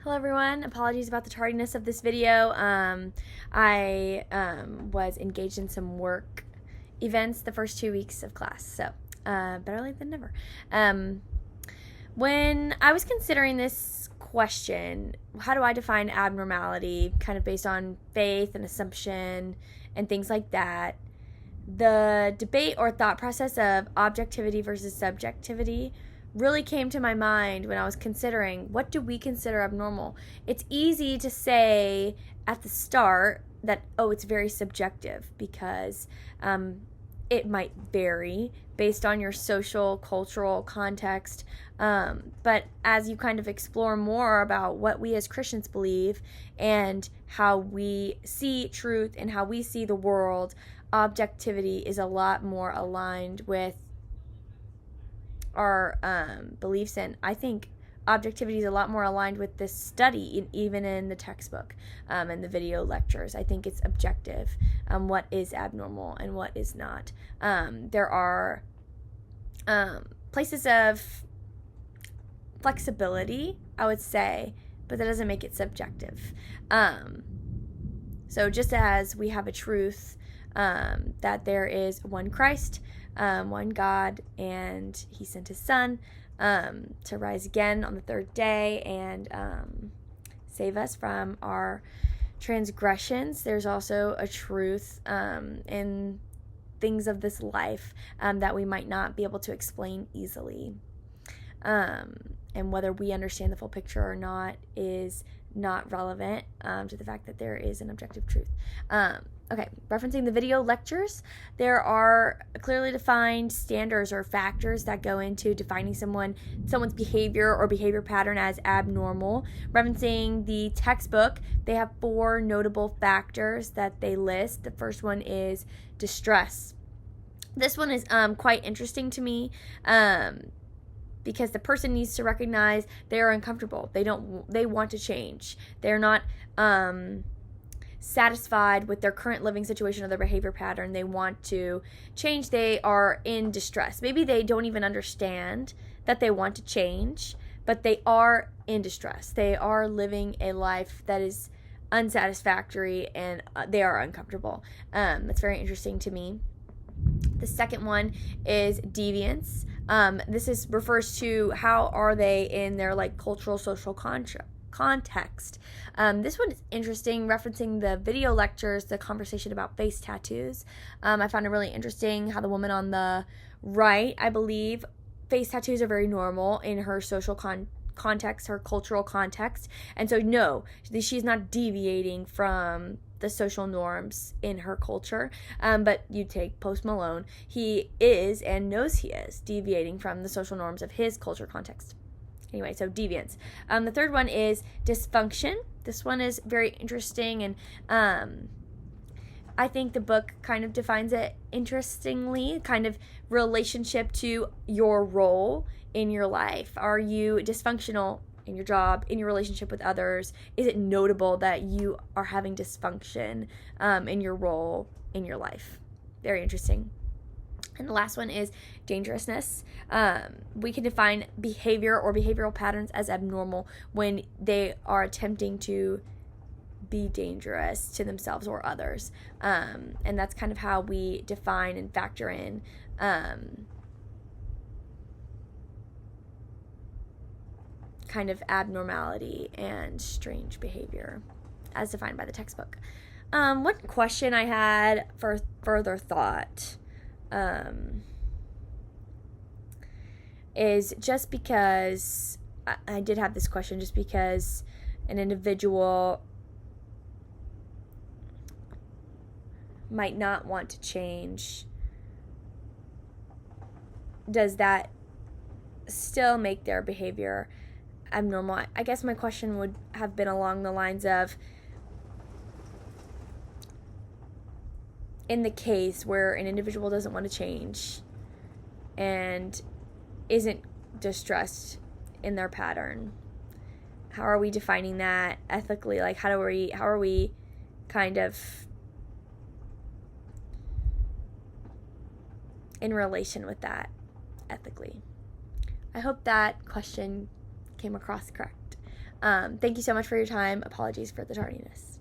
Hello everyone, apologies about the tardiness of this video. I was engaged in some work events the first 2 weeks of class, so better late than never. When I was considering this question, how do I define abnormality, kind of based on faith and assumption and things like that, the debate or thought process of objectivity versus subjectivity really came to my mind when I was considering what do we consider abnormal. It's easy to say at the start that, oh, it's very subjective because it might vary based on your social, cultural context. But as you kind of explore more about what we as Christians believe and how we see truth and how we see the world, objectivity is a lot more aligned with our beliefs, and I think objectivity is a lot more aligned with this study, even in the textbook and the video lectures. I think it's objective, what is abnormal and what is not. There are places of flexibility, I would say, but that doesn't make it subjective. So just as we have a truth that there is one Christ, one God, and he sent his son to rise again on the third day and save us from our transgressions. There's also a truth in things of this life that we might not be able to explain easily. And whether we understand the full picture or not is not relevant to the fact that there is an objective truth. Okay, referencing the video lectures, there are clearly defined standards or factors that go into defining someone's behavior or behavior pattern as abnormal. Referencing the textbook, they have 4 notable factors that they list. The first one is distress. This one is quite interesting to me because the person needs to recognize they are uncomfortable. They want to change. They're not satisfied with their current living situation or their behavior pattern. They want to change. They are in distress. Maybe they don't even understand that they want to change, but they are in distress. They are living a life that is unsatisfactory and they are uncomfortable. That's very interesting to me. The second one is deviance. This refers to how are they in their cultural, social context. This one is interesting, referencing the video lectures, the conversation about face tattoos. I found it really interesting how the woman on the right, I believe, face tattoos are very normal in her social context, her cultural context. And so, no, she's not deviating from the social norms in her culture. But you take Post Malone, he is and knows he is deviating from the social norms of his culture context. Anyway, so deviance. The third one is dysfunction. This one is very interesting, and I think the book kind of defines it interestingly, kind of relationship to your role in your life. Are you dysfunctional in your job, in your relationship with others? Is it notable that you are having dysfunction in your role in your life? Very interesting. And the last one is dangerousness. We can define behavior or behavioral patterns as abnormal when they are attempting to be dangerous to themselves or others. And that's kind of how we define and factor in kind of abnormality and strange behavior as defined by the textbook. One question I had for further thought is just because I did have this question, just because an individual might not want to change, does that still make their behavior abnormal? I guess my question would have been along the lines of, in the case where an individual doesn't want to change and isn't distressed in their pattern, how are we defining that ethically? How are we kind of in relation with that ethically? I hope that question came across correct. Thank you so much for your time. Apologies for the tardiness.